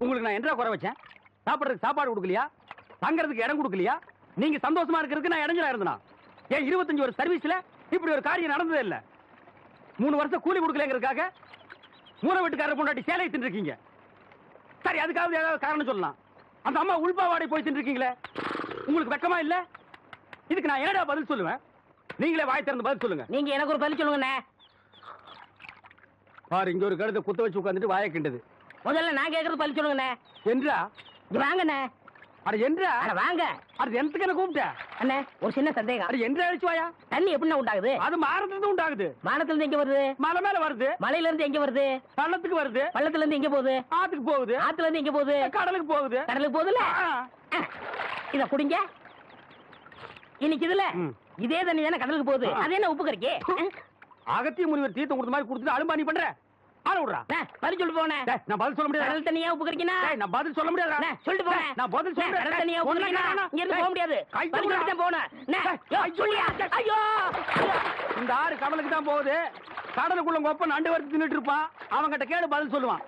உங்களுக்கு நான் என்ன குறை வச்சேன்? சாப்பிடுறதுக்கு சாப்பாடு கொடுக்கலையா? தங்கறதுக்கு இடம் கொடுக்கலையா? நீங்க சந்தோஷமா இருக்கிறதுக்கு நான் இடைஞ்சலா இருந்தனா? ஏன் 25 வருஷம் சர்வீஸ்ல இப்படி ஒரு காரியம் நடந்ததே இல்ல. 3 வருஷம் கூலி கொடுக்கலங்கிறதுக்காக மூண வீட்டுக்காரர் பொண்டாட்டி சேலை தின்னுருக்கீங்க. சரி, அதுக்காவது ஏதாவது காரணம் சொல்லலாம். அந்த அம்மா உள்பாவாடை போய் தின்னுருக்கீங்களே, உங்களுக்கு வெக்கமா இல்ல? இதுக்கு நான் என்னடா பதில் சொல்லுவேன்? நீங்களே வாய் திறந்து பதில் சொல்லுங்க. நீங்க எனக்கு ஒரு பதில் சொல்லுங்கண்ணே. பாரு, இங்க ஒரு கழுத்தை குத்த வச்சு உட்காந்துட்டு வாய கிண்டது. முதல்ல நான் கேட்கறது பதில் சொல்லுங்கண்ணே. என்றா? வாங்கண்ணே. அட என்றா? வாங்க. அது எனக்கு என்ன கூப்பிட்ட? அண்ணே, ஒரு சின்ன சந்தேகம். அது என்றா அழிச்சு வாயா? தண்ணி எப்படி உண்டாகுது? அது மானத்துல இருந்து உண்டாகுது. வானத்துல இருந்து எங்க வருது? மலை மேல வருது. மலையில இருந்து எங்க வருது? பள்ளத்துக்கு வருது. பள்ளத்துல இருந்து எங்க போகுது? ஆத்துக்கு போகுது. ஆத்துல இருந்து எங்க போகுது? கடலுக்கு போகுது. கடலுக்கு போகுதுல. இத குடிங்க. இன்னைக்கு இதுல இதே தண்ணி தானே கடலுக்கு போகுது. அது என்ன உப்பு கறிக்கு? அகத்திய முனிவர் தீர்த்தம் கொடுத்த மாதிரி கொடுத்துட்டு அலும்பா நீ பண்ற. ஆள விடுறா. பதில் சொல்லு போனே. நான் பதில் சொல்ல முடியாது. கடல் தண்ணியா உப்பு கறிக்கினா? நான் பதில் சொல்ல முடியாது. சொல்லிட்டு போனே. நான் பதில் சொல்றேன். கடல் தண்ணியா உப்பு கறிக்கினா? இங்க இருந்து போக முடியாது. பதில் சொல்லிட்டு தான் போனே. சொல்லியா? ஐயோ, இந்த ஆறு கடலுக்கு தான் போகுது. கடலுக்குள்ள கொப்ப நண்டு வறுத்து தின்னுட்டு இருப்பான். அவங்கிட்ட கேடு பதில் சொல்லுவான்.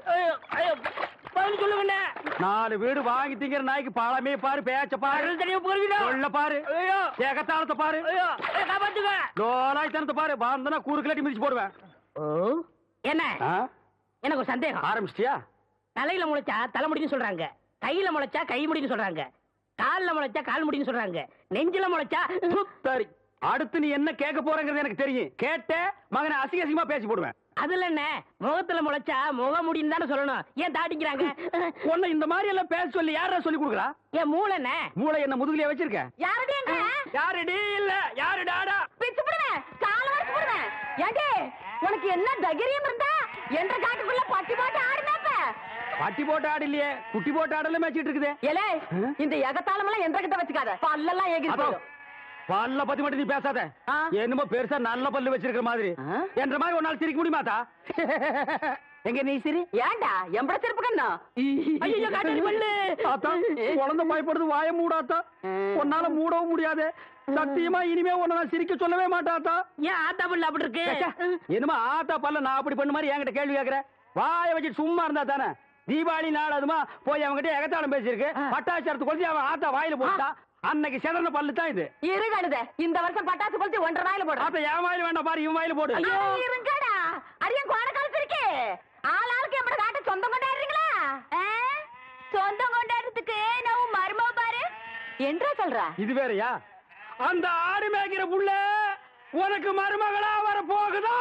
பதில் சொல்லுங்க. 4 வீடு வாங்கி திங்கிற நாய்க்கு பழமே பாரு, பேச்ச பாரு, கடல் தண்ணியா உப்பு கறிக்கினா? சொல்ல பாரு, ஏகத்தாளத்தை பாரு, காப்பாத்துங்க. லோலாய்த்தனத்தை பாரு. பாந்தனா கூறு கிளட்டி மிதிச்சு போடுவேன். என்ன? எனக்கு ஒரு சந்தேகம். ஆரம்பிச்சிட்டியா? தலையில முளைச்சா தலைமுடின்னு சொல்றாங்க, கையில முளைச்சா கை முடின்னு சொல்றாங்க, கால்ல முளைச்சா கால் முடின்னு சொல்றாங்க, நெஞ்சில முளைச்சா சரி. அடுத்து நீ என்ன கேட்க போறங்கிறது எனக்கு தெரியும். கேட்ட மகனை அசிங்க அசிங்கமா பேசி போடுவேன். அதுல என்ன, முகத்துல முளைச்சா முக முடின்னு தானே சொல்லணும். ஏன் தாட்டிக்கிறாங்க? உன்னை இந்த மாதிரி எல்லாம் பேச சொல்லி யாரா சொல்லி கொடுக்குறா? ஏன் மூளை என்ன? மூளை என்ன முதுகுலயே வச்சிருக்க? யாருடைய யாருடி? இல்ல யாரு டாடா? பிச்சு போடுவேன், கால வரைச்சு போடுவேன். ஏண்டே, உனக்கு என்ன தைரியம் இருந்தா என்ற காட்டுக்குள்ள பட்டி போட்டு ஆடுனாப்ப? பட்டி போட்டு ஆடு இல்லையே, குட்டி போட்டு ஆடல மேய்ச்சிட்டு இருக்குது. ஏலே, இந்த எகத்தாளம் எல்லாம் என்ற கிட்ட வச்சுக்காத, பல்லெல்லாம் ஏகி போயிடும். பல்ல பத்தி மட்டும் நீ பேசாத. என்னமோ பெருசா நல்ல பல்லு வச்சிருக்கிற மாதிரி. என்ற மாதிரி ஒரு நாள் சிரிக்க முடியுமாத்தா? எங்க நீ சிரி? ஏண்டா எம்பட சிரிப்பு கண்ணா? ஐயோ, காட்டு பல்லு. ஆத்தா, குழந்தை பயப்படுது, வாய மூடாத்தா. உன்னால மூடவும் முடியாது. சத்தியமா இனிமே உன்னை நான் சிரிக்க சொல்லவே மாட்டாத்தா. ஏன் ஆத்தா பல்லு அப்படி இருக்கு? என்னமா ஆத்தா பல்ல நான் அப்படி பண்ண மாதிரி என்கிட்ட கேள்வி கேட்கிற? வாய வச்சுட்டு சும்மா இருந்தா தானே. தீபாவளி நாள் அதுமா போய் அவங்ககிட்ட எகத்தாளம் பேசியிருக்கு. பட்டாசரத்து கொளுத்தி அவன் ஆத்தா வாயில போட்டா. அன்னைக்கு செதறன பல்லு தான் இது. இருங்கடுதே, இந்த வருஷம் பட்டாசு கொளுத்தி 1.5 வாயில போடு. அப்ப என் வாயில வேண்டாம் பாரு, இவன் வாயில போடு. ஐயோ, இருங்கடா. அரியன் கோண காலத்திருக்கு. ஆளாளுக்கு எம்பட காட்ட சொந்தம் கொண்டாடுறீங்களா? சொந்தம் கொண்டாடுறதுக்கு நான் மர்மம் பாரு. என்றா சொல்றா? இது வேறயா? அந்த ஆடு மேய்க்கிற புள்ள உனக்கு மருமகளா வர போகுதோ?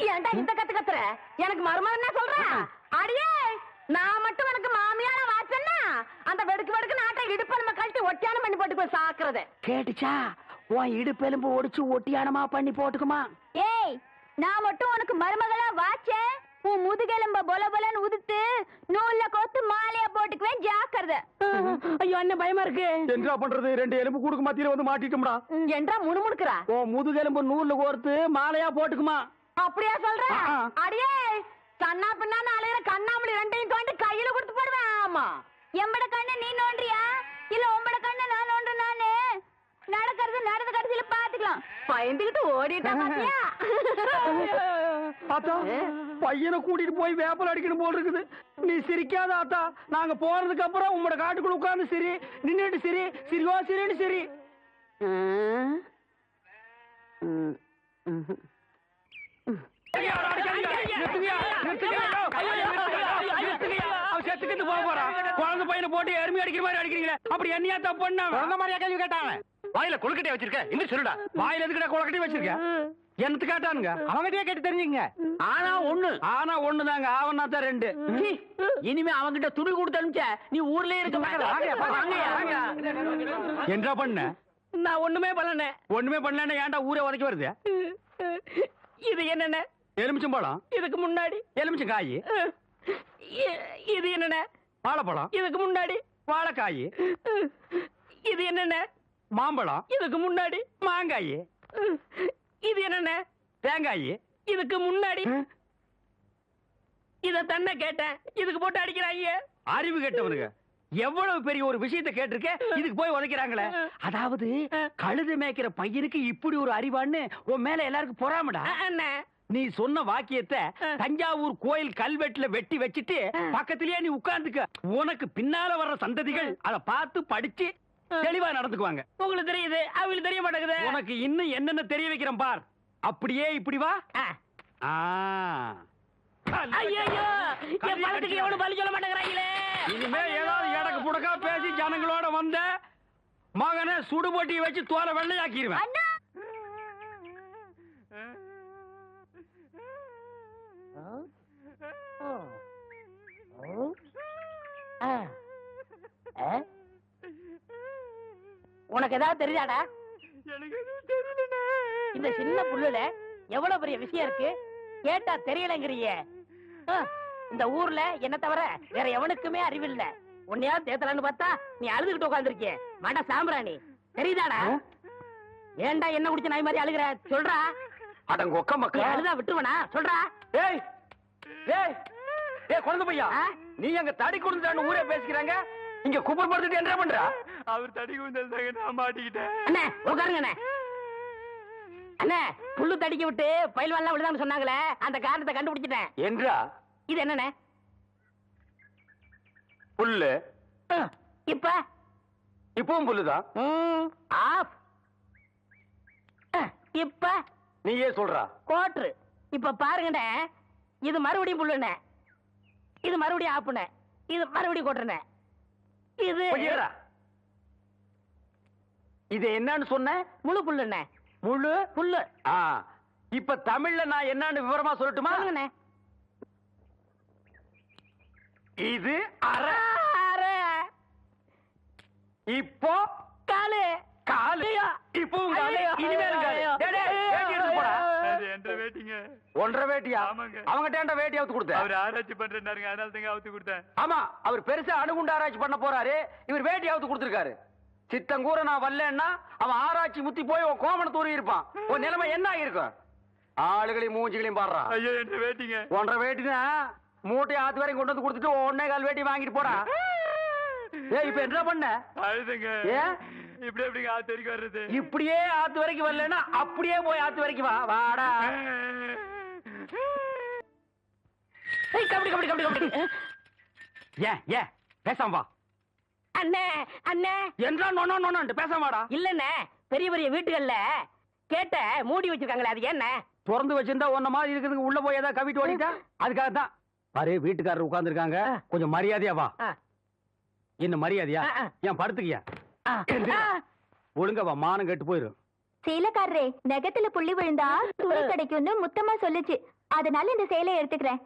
ஏன்டா இந்த கத்துற? எனக்கு மர்மம் என்ன சொல்ற? அடியே, நான் மட்டும் உனக்கு மாமியார வாச்சன்னா அந்த வெடுக்கு நாட்டை இடுப்பெலும்ப கழட்டி ஒட்டியானம் பண்ணி போட்டு போய் சாக்குறது கேட்டுச்சா? உன் இடுப்பெலும்பு ஒடிச்சு ஒட்டியானமா பண்ணி போட்டுக்குமா? ஏய், நான் மட்டும் உனக்கு மருமகளா வாச்சேன், உன் முதுகெலும்ப பொல பொலன்னு உதுத்து நூல்ல கோத்து மாலையா போட்டுக்குவேன், ஜாக்கிரதை. ஐயோ, அண்ணன் பயமா இருக்கு. என்ன பண்றது? 2 எலும்பு கூடுக்கு மத்தியில வந்து மாட்டிட்டோம்டா. என்றா முணுமுணுக்குறா? உன் முதுகெலும்பு நூல்ல கோர்த்து மாலையா போட்டுக்குமா? அப்படியா சொல்ற? அடியே, கண்ணா பின்னான்னு அலையிற கண்ணாமணி 2ஐயும் தோண்டி கையில கொடுத்து போடுவேன். ஆமா, எம்பட கண்ணு நீ நோண்டியா இல்ல உம்பட கண்ணு நான் நோண்டு? நானு நடக்கிறது நடந்த கடைசியில பாத்துக்கலாம். பயந்துகிட்டு ஓடிட்டா பாத்தியா? ஆத்தா, பையனை கூட்டிட்டு போய் வேப்பல் அடிக்கணும் போல் இருக்குது. நீ சிரிக்காத ஆத்தா. நாங்க போறதுக்கு அப்புறம் உங்களோட காட்டுக்குள்ள உட்கார்ந்து சிரி, நின்னுட்டு சிரி, சிரிவா சிரின்னு சிரி. குழந்தை பையனை போட்டு எருமை அடிக்கிற மாதிரி அடிக்கிறீங்களே, அப்படி என்னையா தப்பு பண்ண? குழந்தை மாதிரியா கேள்வி கேட்டாங்க? வாயில கொழுக்கட்டை வச்சிருக்க, இன்னும் சொல்லுடா. வாயில எதுக்குடா கொழுக்கட்டை வச்சிருக்க? என்னத்து கேட்டானுங்க? அவங்கிட்டயே கேட்டு தெரிஞ்சுங்க. ஆனா ஒண்ணுதாங்க, ஆவனா தான் 2. இனிமே அவங்கிட்ட துணி கொடுத்து அனுப்பிச்ச நீ ஊர்லயே இருக்க என்ன பண்ண? நான் ஒண்ணுமே பண்ணல. ஒண்ணுமே பண்ணல. ஏன்டா ஊரே உதைக்க வருது? இது என்னென்ன? எலுமிச்சம்பழம். இதுக்கு முன்னாடி எலுமிச்சங்காய். இது என்னென்ன? வாழைப்பழம். இதுக்கு முன்னாடி வாழைக்காய். இது என்னென்ன? மாம்பழம். இதுக்கு முன்னாடி மாங்காய். இது என்னென்ன? தேங்காய். இதுக்கு முன்னாடி இத தன்ன கேட்டேன், இதுக்கு போட்டு அடிக்கிறாங்க. அறிவு கேட்டவனுங்க. எவ்வளவு பெரிய ஒரு விஷயத்தை கேட்டிருக்க, இதுக்கு போய் உதைக்கிறாங்களே. அதாவது கழுது மேய்க்கிற பையனுக்கு இப்படி ஒரு அறிவான்னு உன் மேல எல்லாருக்கும் பொறாமடா. அண்ணே, நீ சொன்ன வாக்கியத்தை தஞ்சாவூர் கோயில் கல்வெட்டுல வெட்டி வச்சிட்டு பக்கத்திலேயே நீ உட்கார்ந்துக்க. உனக்கு பின்னால வர்ற சந்ததிகள் அதை பார்த்து படிச்சு தெளிவா நடந்துக்குவாங்க. உங்களுக்கு தெரியுது, அவங்களுக்கு தெரிய மாட்டேங்குது. உனக்கு இன்னும் என்னென்ன தெரிய வைக்கிறேன் பார். அப்படியே இப்படி வா. ஆ. ஐயோ, என் பணத்துக்கு எவனும் பலி சொல்ல மாட்டேங்கிறாங்களே. இனிமே ஏதாவது எடக்கு புடக்கா பேசி ஜனங்களோட வந்த மகனை சுடுபொட்டி வச்சு தோலை வெள்ளையாக்கிடுவேன். அண்ணா உனக்கு ஏதாவது தெரியாதா? இந்த சின்ன புல்லுல எவ்வளவு பெரிய விஷயம் இருக்கு, கேட்டா தெரியலங்கிறியே. இந்த ஊர்ல என்ன தவிர வேற எவனுக்குமே அறிவில்ல. உன்னையா தேத்தலான்னு பார்த்தா நீ அழுதுகிட்டு உட்காந்துருக்கிய மட சாம்பிராணி. தெரியுதாடா? ஏன்டா என்ன குடிச்ச நாய் மாதிரி அழுகுற? சொல்றா. அடங்க ஒக்க நீ மக்கள் அழுதா விட்டுருவனா? சொல்றா. ஏய் ஏய் ஏய் குழந்தை பையா, நீ அங்க தடி குடுந்தான்னு ஊரே பேசிக்கிறாங்க, இங்க குப்பர் படுத்துட்டு என்ன பண்ற? அவர் தடி குந்தல் நான் மாட்டிக்கிட்டேன். அண்ணே உட்காருங்க அண்ணே. அண்ணே புல்லு தடிக்க விட்டு பயில்வான்லாம் விழுதான்னு சொன்னாங்களே, அந்த காரணத்தை கண்டுபிடிச்சிட்டேன். என்றா இது என்னண்ணே? புல்லு. இப்ப இப்பவும் புல்லுதான். ஆஃப். இப்ப நீயே சொல்றா. கோட்ரு. இப்ப பாருங்கண்ணே, இது மறுபடியும் புல்லுண்ணே, இது மறுபடியும் ஆப்புண்ணே, இது மறுபடியும் கோட்டுறண்ணே. இது கொஞ்சம் இது என்னன்னு சொன்ன? முழு புல்லுண்ணே. முழு புல்லு. ஆ, இப்ப தமிழ்ல நான் என்னன்னு விவரமா சொல்லட்டுமா? சொல்லுங்கண்ணே. இது அரை. அரை. இப்போ காலு. காலு. இப்பவும் காலு. ஐயோ, இனிமேலும் காலு. ஐயோ, டேய், டேய், வேட்டி எடுத்து போடா. அது என்ற வேட்டிங்க. ஒன்றரை வேட்டியா? ஆமாங்க. அவங்கிட்ட ஏன்டா வேட்டி அவுத்து கொடுத்த? அவர் ஆராய்ச்சி பண்றாருங்க, அதனால தாங்க அவுத்து கொடுத்தேன். ஆமா, அவர் பெருசா அணுகுண்டு ஆராய்ச்சி பண்ண போறாரு, இவர் வேட்டி அவுத்து கொடுத்திருக்காரு. சித்தங்கூர நான் வரலன்னா அவன் ஆராய்ச்சி முத்தி போய் உன் கோமண தூரி இருப்பான். உன் நிலைமை என்ன ஆகிருக்கும்? ஆளுகளையும் மூஞ்சிகளையும் பாடுறான். ஐயோ என்ற வேட்டிங்க. ஒன்றரை வேட்டிதான் மூட்டை ஆத்து வரைக்கும் கொண்டு வந்து கொடுத்துட்டு 1.25 வேட்டி வாங்கிட்டு போடா. ஏய், இப்ப என்ன பண்ண? அழுதுங்க. ஏன் இப்படி எப்படிங்க ஆத்து வரைக்கும் வர்றது? இப்படியே ஆத்து வரைக்கும் வரலன்னா அப்படியே போய் ஆத்து வரைக்கும் வா. வாடா. ஏய், கபடி கபடி கபடி கபடி. ஏன் ஏன் பேசாம வா. அண்ணே அண்ணே. என்றா நொண்ணு நொண்ணு பேசாம வாடா. இல்லண்ணே, பெரிய பெரிய வீட்டுகள்ல கேட்ட மூடி வச்சிருக்காங்களே, அது என்ன? திறந்து வச்சிருந்தா ஒன்ன மாதிரி இருக்குதுங்க, உள்ள போய் ஏதாவது கவிட்டு ஓடிட்டா அதுக்காக தான். பாரு, வீட்டுக்காரர் உட்கார்ந்து இருக்காங்க, கொஞ்சம் மரியாதையா வா. என்ன மரியாதையா? ஏன் படுத்துக்கியா? ஒழுங்கா வா, மானம் கெட்டு போயிரும். சேலைக்காரரே, நெகத்துல புள்ளி விழுந்தா துணி கிடைக்கும்னு முத்தமா சொல்லுச்சு, அதனால இந்த சேலையை எடுத்துக்கிறேன்.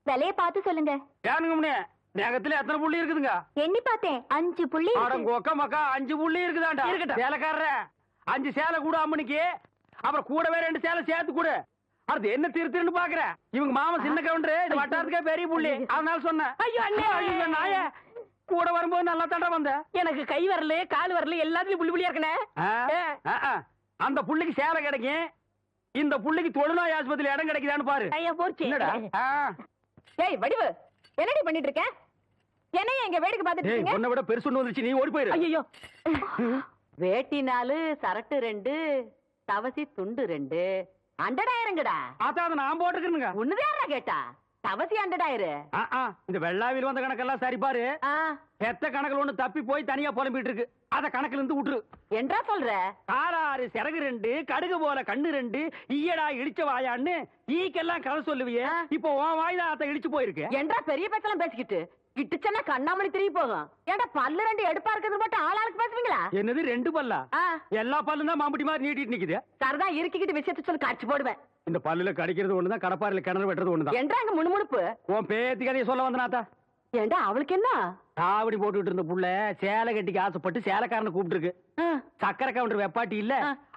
விலைய பார்த்து சொல்லுங்க. ஏனுங்க முன்னே, நகத்துல எத்தனை புள்ளி இருக்குதுங்க? எண்ணி பார்த்தேன், 5 புள்ளி இருக்கு. அடங்க ஒக்க மக்கா, 5 புள்ளி இருக்குதாண்டா. இருக்கட்டும். சேலைக்காரர 5 சேலை கூட அம்மனுக்கு, அப்புறம் கூடவே 2 சேலை சேர்த்து கூட. அது என்ன திருத்துன்னு பாக்குற? இவங்க மாமா சின்ன கவுண்டரு, இந்த வட்டாரத்துக்கே பெரிய புள்ளி, அதனால சொன்னேன். ஐயோ அண்ணே, ஐயோ நாய, கூட வரும்போது நல்லா தண்டை வந்த. எனக்கு கை வரல கால் வரல எல்லாத்துலயும் புள்ளி புள்ளியா இருக்கனே. அந்த புள்ளிக்கு சேலை கிடைக்கும், இந்த புள்ளிக்கு தொழுநோய் ஆஸ்பத்திரி இடம் கிடைக்குதான்னு பாரு. ஐயா போச்சு. என்னடா? ஏய் வடிவு, என்னடி பண்ணிட்டு இருக்க? என்னைய எங்க வேடிக்கை பார்த்துட்டு ஏய், இருக்கீங்க? உன்னை விட பெருசு ஒண்ணு வந்துருச்சு, நீ ஓடி போயிரு. ஐயோ, வேட்டி 4, சரட்டு 2, தவசி துண்டு 2, அண்டடாயிரங்கடா. அதான் அதை நான் போட்டுக்கிறேனுங்க. ஒண்ணுதான் கேட்டா, தவசி அண்டடாயிரு. இந்த வெள்ளாவில் வந்த கணக்கெல்லாம் சரி பாரு. பெத்த கணக்குல ஒண்ணு தப்பி போய் தனியா புலம்பிட்டு இருக்கு, அத கணக்குல இருந்து விட்டுரு. என்றா சொல்ற? காலாறு சிறகு 2, கடுகு போல கண்ணு 2, ஈயடா இடிச்ச வாயான்னு ஈக்கெல்லாம் கதை சொல்லுவியே, இப்போ உன் வாய்தான் அத இடிச்சு போயிருக்கு. என்றா பெரிய பேச்செல்லாம் பேசிக்கிட்டு கிட்டுச்சன்னா கண்ணாமணி திரும்பி போகும். ஏன்டா பல்லு 2 எடுப்பா இருக்கிறது மட்டும் ஆளாளுக்கு பேசுவீங்களா? என்னது 2 பல்லா? எல்லா பல்லும் தான் மாம்பட்டி மாதிரி நீட்டிட்டு நிக்குது. சரிதான், இருக்கிக்கிட்டு விஷயத்தை சொல்லி காட்சி போடுவேன். இந்த பல்லுல கடிக்கிறது ஒண்ணுதான், கடப்பாறையில கிணறு வெட்டுறது ஒண்ணுதான். என்றா அங்க முணுமுணுப்பு? உன் பேத்தி கதையை சொல்ல வந்தனாத்தா. ஏண்டா அவளுக்கு என்ன? காவடி போட்டுட்டு இருந்த புள்ள சேலை கட்டிக்கு ஆசைப்பட்டு சேலைக்காரனை கூப்பிட்டு இருக்கு. சக்கரை கவுண்டர் வெப்பாட்டி இல்ல,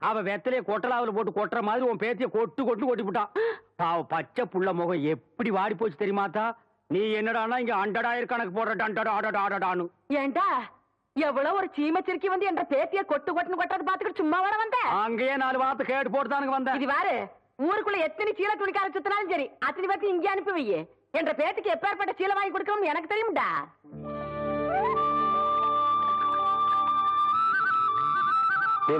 அவ வெத்தலைய கொட்டலாவில போட்டு கொட்டுற மாதிரி உன் பேத்திய கொட்டு கொட்டு கொட்டி விட்டான். பாவ பச்சை புள்ள முகம் எப்படி வாடி போச்சு தெரியுமாத்தா? நீ என்னடானா இங்க அண்டடாயிரம் கணக்கு போடுற டண்டடாடாடாடானு. ஏண்டா எவ்வளவு ஒரு சீமச்சிருக்கி வந்து என்ற பேத்திய கொட்டு கொட்டுன்னு கொட்டது பாத்துக்கிட்டு சும்மா வர வந்த? அங்கேயே 4 வார்த்தை கேட்டு போட்டுதானுங்க வந்தேன். இது வாரு, ஊருக்குள்ள எத்தனை சீலை துணிக்கார சுத்தினாலும் சரி, அத்தனை பேத்தி இங்கே அனுப்பி வையே. என்ற பேத்துக்கு எப்பேற்பட்ட சீலை வாங்கி கொடுக்கணும்னு எனக்கு தெரியும்டா.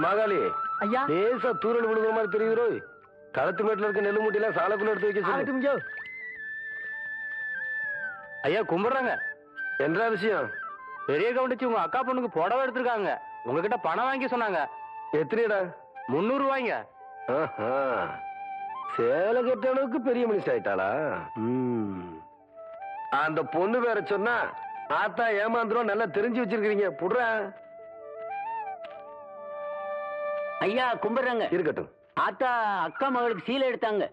மாகாளி, ஐயா லேசா தூரல் விழுகிற மாதிரி தெரியுறோ? களத்து மேட்டுல இருக்க நெல்லு மூட்டையெல்லாம் சாலைக்குள்ள எடுத்து வைக்க சொல்லு. ஐயா கும்பிடுறாங்க. என்ன விஷயம்? பெரிய கவுண்டிச்சு உங்க அக்கா பொண்ணுக்கு புடவை எடுத்திருக்காங்க. உங்ககிட்ட பணம் வாங்கி சொன்னாங்க. எத்தனைடா? 300 ரூபாய்ங்க. சேலை கட்ட அளவுக்கு பெரிய மனுஷன் ஆயிட்டாளா? அந்த பொண்ணு வேற சொன்னா ஆத்தா ஏமாந்துரும். நல்லா தெரிஞ்சு வச்சிருக்கீங்க. புடுற. ஐயா கும்பிடுறாங்க. இருக்கட்டும். ஆத்தா அக்கா மகளுக்கு சீலை எடுத்தாங்க.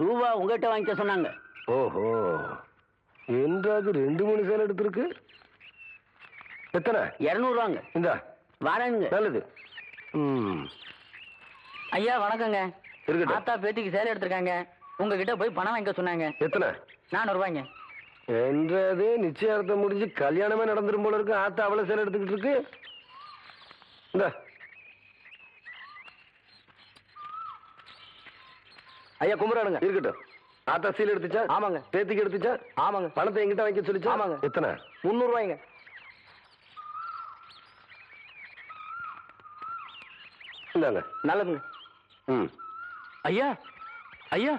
ரூபா உங்ககிட்ட வாங்கிக்க சொன்னாங்க. ஓஹோ, என்றாவது 2-3 சேலை எடுத்திருக்கு. எத்தனை? 200 ரூபாங்க. இந்த வரேங்க. நல்லது. ஐயா வணக்கங்க. இருக்கட்டும். ஆத்தா பேத்திக்கு சேலை எடுத்திருக்காங்க. உங்ககிட்ட போய் பணம் வாங்கிக்க சொன்னாங்க. எத்தனை? 400 ரூபாய்ங்க. என்றது நிச்சயார்த்தம் முடிஞ்சு கல்யாணமே நடந்துரும் போல இருக்கு. ஆத்தா அவ்வளவு சேலை எடுத்துக்கிட்டு இருக்கு. இந்த ஐயா கும்பிடுறானுங்க. இருக்கட்டும். ஆத்தா சீல் எடுத்துச்சா? ஆமாங்க. பேத்திக்கு எடுத்துச்சா? ஆமாங்க. பணத்தை எங்கிட்ட வாங்கி சொல்லிச்சா? ஆமாங்க. எத்தனை? 300 ரூபாய்ங்க. இந்தாங்க. நல்லதுங்க. ஐயா ஐயா,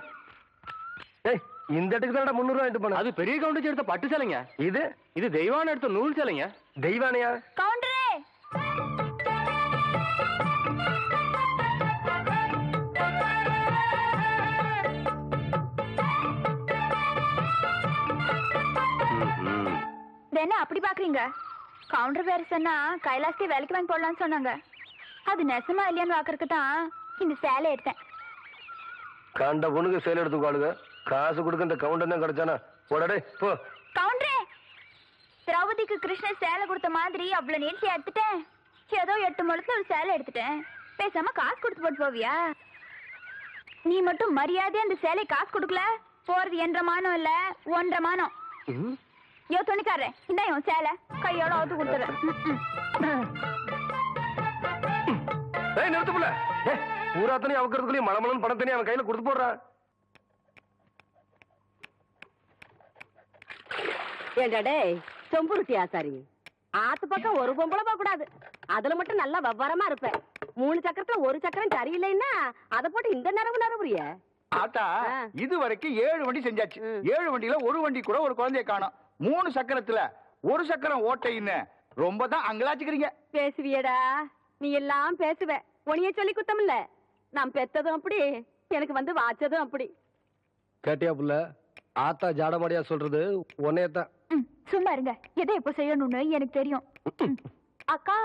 ஏய், இந்த இடத்துக்கு தான் 300 ரூபாய் எடுத்து போன. அது பெரிய கவுண்டிச்சு எடுத்த பட்டு சேலைங்க. இது தெய்வான எடுத்த நூல் சேலைங்க. தெய்வானையா? கவுண்டரே, என்ன அப்படி பாக்குறீங்க? கவுண்டர் வேற சொன்னா கைலாசத்தை வேலைக்கு வாங்கி போடலாம்னு சொன்னாங்க. அது நெசமா இல்லையான்னு பாக்குறதுக்கு தான் இந்த சேலை எடுத்தேன். கண்ட பொண்ணுக்கு சேலை எடுத்துக்காளுங்க. காசு கொடுக்க இந்த கவுண்டர் தான் கிடைச்சானா? போடடே போ. கவுண்டரே, திரௌபதிக்கு கிருஷ்ணர் சேலை கொடுத்த மாதிரி அவ்வளவு நீட்சி எடுத்துட்டேன். ஏதோ 8 முழத்துல ஒரு சேலை எடுத்துட்டேன். பேசாம காசு கொடுத்து போட்டு போவியா? நீ மட்டும் மரியாதையா அந்த சேலை காசு கொடுக்கல, போறது 1.5 மானம் இல்ல 1.5 மானம். யோ துணிக்காரே, இந்த சேலை கையோட அவுத்து கொடுத்துறேன். நிறுத்துப்புல. பூராத்தனையும் அவக்கிறதுக்குள்ளேயும் மலமலன் பணத்தனையும் அவன் கையில கொடுத்து போடுறான். ஏண்டாடே சொம்புருட்டி ஆசாரி, ஆத்து பக்கம் ஒரு பொம்பளை போக கூடாது. அதுல மட்டும் நல்லா விவரமா இருப்பேன். 3 சக்கரத்துல ஒரு சக்கரம் சரியில்லைன்னா அதை போட்டு இந்த நரம்புறிய. ஆத்தா இது வரைக்கும் 7 வண்டி செஞ்சாச்சு. 7 வண்டியில ஒரு வண்டி கூட ஒரு குழந்தைய காணோம். 3 சக்கரத்துல ஒரு சக்கரம் ஓட்டைன்னு ரொம்ப தான் அங்கலாச்சுக்கிறீங்க. பேசுவியடா, நீ எல்லாம் பேசுவ. உனிய சொல்லி குத்தம் இல்ல. நான் பெத்ததும் அப்படி, எனக்கு வந்து வாச்சதும் அப்படி. கேட்டியா புள்ள? ஆத்தா ஜாடமாடியா சொல்றது உன்னையத்தான். சும்மா இருங்க. எதை எப்ப செய்யணும்னு எனக்கு தெரியும். அக்கா,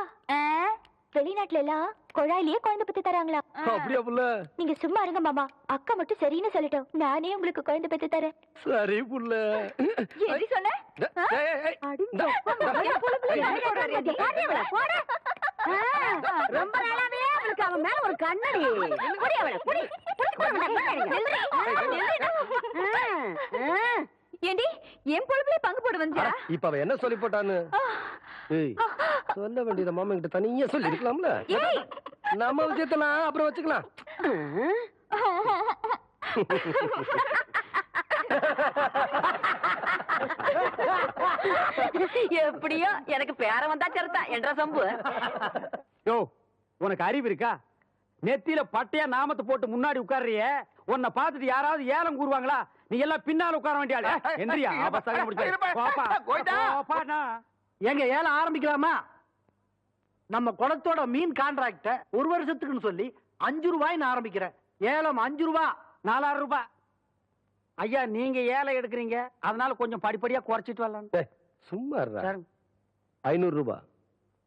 வெளிநாட்டுல எல்லாம் குழாயிலேயே குழந்தை பத்தி தராங்களா? அப்படியா புள்ள? நீங்க சும்மா இருங்க மாமா. அக்கா மட்டும் சரின்னு சொல்லட்டும், நானே உங்களுக்கு குழந்தை பத்தி தரேன். சரி புள்ள. எப்படி சொன்ன? ரொம்ப நாளாவே அவளுக்கு அவன் மேல ஒரு கண்ணடி. ஏண்டி என் பொழுதுல பங்கு போட வந்தியா? இப்ப அவ என்ன சொல்லி போட்டான்னு சொல்ல வேண்டியத மாமா கிட்ட தனியா சொல்லி இருக்கலாம்ல. நம்ம விஷயத்தெல்லாம் அப்புறம் வச்சுக்கலாம். எப்படியோ எனக்கு பேர வந்தா சரிதா என்ற சம்பு. யோ, உனக்கு அறிவு இருக்கா? நெத்தியில பட்டையா நாமத்தை போட்டு முன்னாடி உட்கார்றிய, உன்னை பார்த்துட்டு யாராவது ஏலம் கூறுவாங்களா? நீ எல்லாம் பின்னால உட்கார வேண்டிய எந்திரியா? எங்க ஏலம் ஆரம்பிக்கலாமா? நம்ம குளத்தோட மீன் கான்ட்ராக்ட 1 வருஷத்துக்குன்னு சொல்லி 5 ரூபாய்னு ஆரம்பிக்கிறேன். ஏலம் 5 ரூபாய், 4000 ரூபாய். ஐயா, நீங்க ஏலம் எடுக்கிறீங்க, அதனால கொஞ்சம் படிப்படியா குறைச்சிட்டு வரலாம். சும்மா 500 ரூபாய்,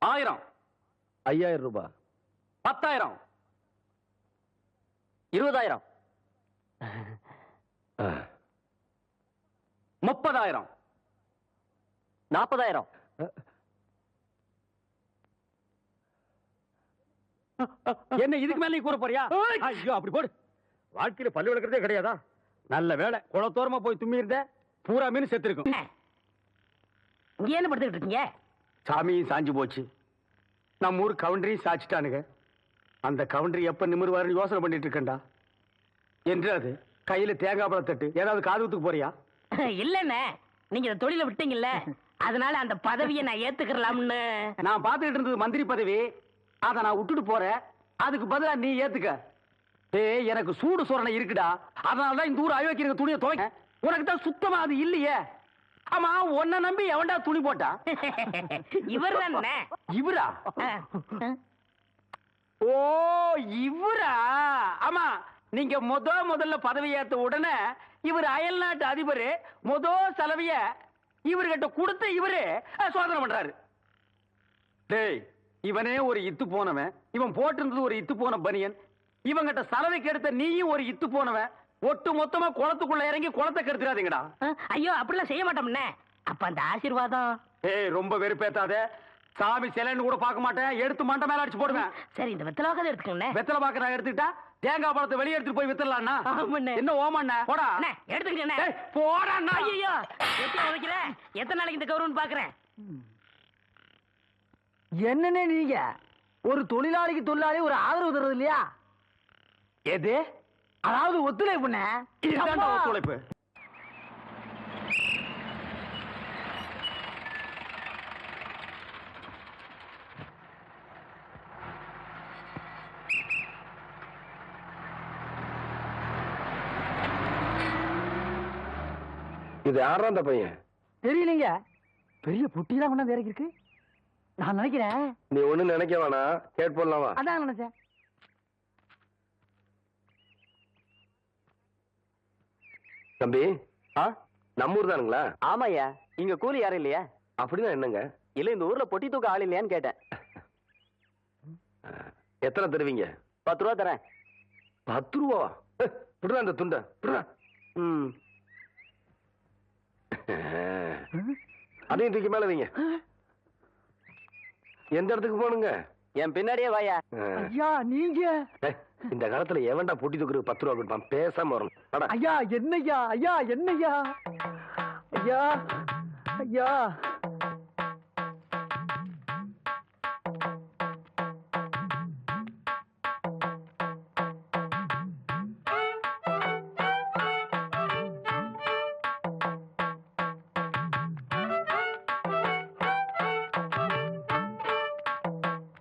1000, 5000 ரூபாய், 10,000, 20,000, 30,000, 40,000. என்ன இதுக்கு மேல நீ கூற போறியா? ஐயோ, அப்படி போடு. வாழ்க்கையில பல்லு விளக்குறதே கிடையாதா? நல்ல வேலை, குளத்தோரமா போய் தும்மி இருந்த பூரா மீன் செத்து இருக்கும். இங்க என்ன படுத்துக்கிட்டு இருக்கீங்க? சாமியும் சாஞ்சு போச்சு, நம்ம ஊர் கவுண்டரையும் சாச்சிட்டானுங்க. அந்த கவுண்டரி எப்ப நிமிர்வாருன்னு யோசனை பண்ணிட்டு இருக்கேன்டா. என்று அது கையில தேங்காய் பழம் தட்டு, ஏதாவது காதுகுத்துக்கு போறியா? இல்லண்ணே, நீங்க இந்த தொழில விட்டீங்கல்ல, அதனால அந்த பதவியை நான் ஏத்துக்கலாம்னு. நான் பாத்துக்கிட்டு இருந்தது மந்திரி பதவி, அதை நான் விட்டுட்டு போறேன். அதுக்கு பதிலா நீ ஏத்துக்க. ஏய் எனக்கு சூடு சொரணை இருக்குடா, அதனாலதான் இந்த ஊர் அயோக்கிய துணியை துவைக்க. உனக்கு தான் சுத்தமா அது இல்லையே. ஆமா, உன்னை நம்பி எவன்டா துணி போட்டா? இவர் தானே. இவரா? ஓ இவரா? ஆமா, நீங்க முதல்ல பதவி ஏத்த உடனே இவர் அயல் நாட்டு அதிபர் செலவிய இவர்கிட்ட கொடுத்த இவரு சோதனை பண்றாரு. டேய், இவனே ஒரு இத்து போனவன், இவன் போட்டிருந்தது ஒரு இத்து போன பனியன், இவங்கிட்ட சலவைக்கு எடுத்த நீயும் ஒரு இத்து போனவன். ஒட்டு மொத்தமா குளத்துக்குள்ள இறங்கி குளத்தை கெடுத்துறாதீங்கடா. ஐயோ, அப்படிலாம் செய்ய மாட்டோம்னே. அப்ப அந்த ஆசீர்வாதம். ஏய், ரொம்ப வெறுப்பேத்தாத. சாமி சிலைன்னு கூட பார்க்க மாட்டேன், எடுத்து மண்டை மேல அடிச்சு போடுவேன். சரி, இந்த வெத்தலை வாக்காத எடுத்துக்கோண்ணே. வெத்தலை பாக்க நான் எடுத்துக்கிட்டா தேங்காய் பழத்தை வெளியே எடுத்துட்டு போய் வித்தரலாம்னா? என்ன ஓமண்ண? போடா எடுத்துக்கண்ணே. போடா. ஐயோ, எத்தனை வைக்கல, எத்தனை நாளைக்கு இந்த கௌரவம் பாக்குறேன். என்னன்னே நீங்க ஒரு தொழிலாளிக்கு தொழிலாளி ஒரு ஆதரவு தர்றது இல்லையா? எது? அதாவது ஒத்துழைப்புண்ண. இதுதான்டா ஒத்துழைப்பு. இது யாரா அந்த பையன்? தெரியலீங்க, பெரிய புட்டிலாம் கொண்டாந்து இறக்கி இருக்கு. நான் நினைக்கிறேன். நீ ஒண்ணு நினைக்க வேணாம், கேட் போடலாமா? அதான் நினைச்சேன். தம்பி, நம்ம ஊர் தானுங்களா? ஆமாய்யா, இங்க கூலி யாரும் இல்லையா? அப்படின்னா என்னங்க? இல்ல, இந்த ஊர்ல பொட்டி தூக்க ஆள் இல்லையான்னு கேட்டேன். எத்தனை தருவீங்க? 10 ரூபா தரேன். 10 ரூபா? விடுறா அந்த துண்டை, விடுறா. அதையும் தூக்கி மேல வைங்க. எந்த இடத்துக்கு போகணுங்க? என் பின்னாடியே வாயா. ஐயா நீங்க இந்த காலத்துல எவன்டா பொட்டி தூக்குறதுக்கு 10 ரூபா கொடுப்பான்? பேசாம வரணும். வாடா. ஐயா என்னய்யா, ஐயா என்னய்யா, ஐயா ஐயா.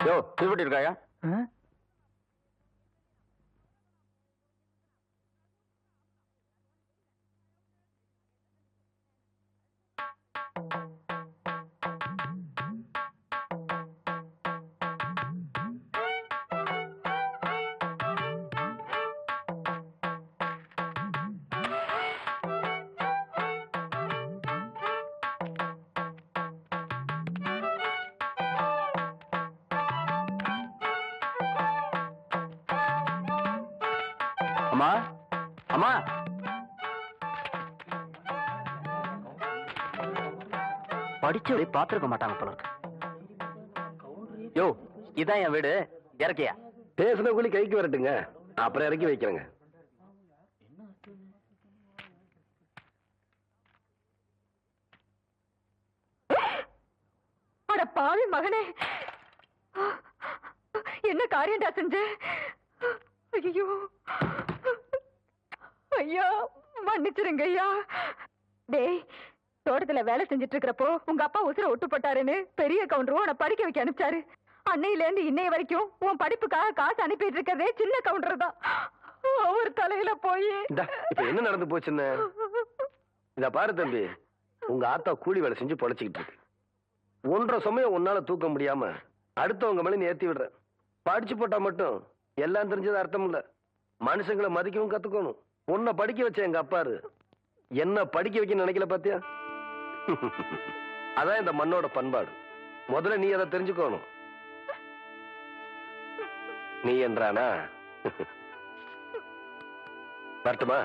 யோ, திருப்பட்டி இருக்காயா? அம்மா, அம்மா, படிச்சவரை பாத்துருக்க மாட்டாங்க போல இருக்கு. யோ, இதான் என் வீடு, இறக்கியா? பேசுன கூலி கைக்கு வரட்டுங்க, அப்புறம் இறக்கி வைக்கிறேங்க. அட பாவி மகனே, என்ன காரியம்டா செஞ்ச? ஐயோ ஐயா, மன்னிச்சிருங்க ஐயா. டேய், தோட்டத்துல வேலை செஞ்சுட்டு இருக்கிறப்போ உங்க அப்பா உசுர ஒட்டு போட்டாருன்னு பெரிய கவுண்டரும் உன்னை படிக்க வைக்க அனுப்பிச்சாரு. அன்னையில இருந்து இன்னைய வரைக்கும் உன் படிப்புக்காக காசு அனுப்பிட்டு இருக்கிறதே சின்ன கவுண்டர் தான். அவர் தலையில போய் இப்ப என்ன நடந்து போச்சுன்னு இத பாரு தம்பி. உங்க ஆத்தா கூலி வேலை செஞ்சு பொழைச்சிக்கிட்டு இருக்கு. 1.5 சமயம் உன்னால தூக்க முடியாம அடுத்தவங்க மேல நீ ஏத்தி விடுற. படிச்சு போட்டா மட்டும் எல்லாம் தெரிஞ்சது அர்த்தம் இல்ல. மனுஷங்களை மதிக்கவும் கத்துக்கணும். உன்னை படிக்க வச்ச எங்க அப்பாரு என்ன படிக்க வைக்க நினைக்கல பாத்தியா? அதான் இந்த மண்ணோட பண்பாடு. முதல்ல நீ அதை தெரிஞ்சுக்கணும். நீ என்றானா வரட்டுமா?